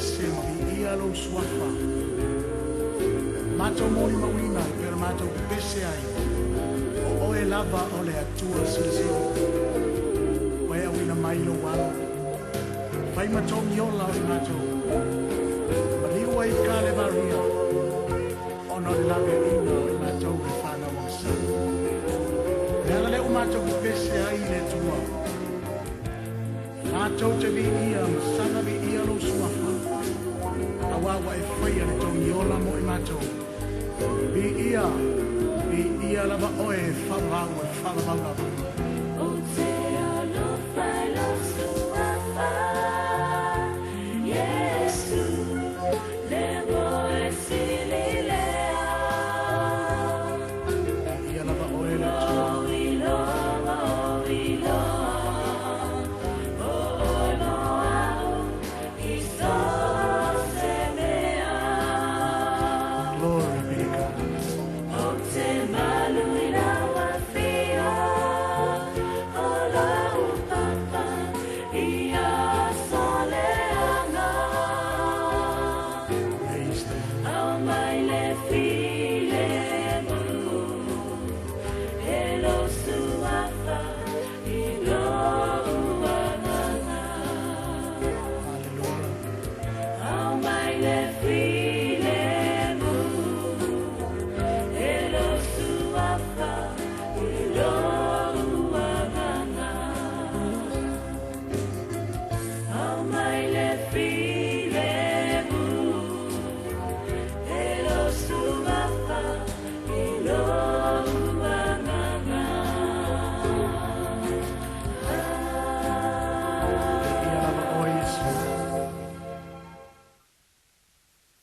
pese ma vi ia lo suafa. Mato moli mawina per mato pese ai. O e lava o le atua silisili. Wea wina mailo walo. Pai mato miola o mato. Maliwa i kale varia. Ono le lave ina o mato ke whana wasa. Nela le umato pese ai le tua. Mato te vi ia, masana vi ia lo suafa. Awawa e whaia le tau miola mo i mato. Vi ia lava oe whawarau e whawarau lava.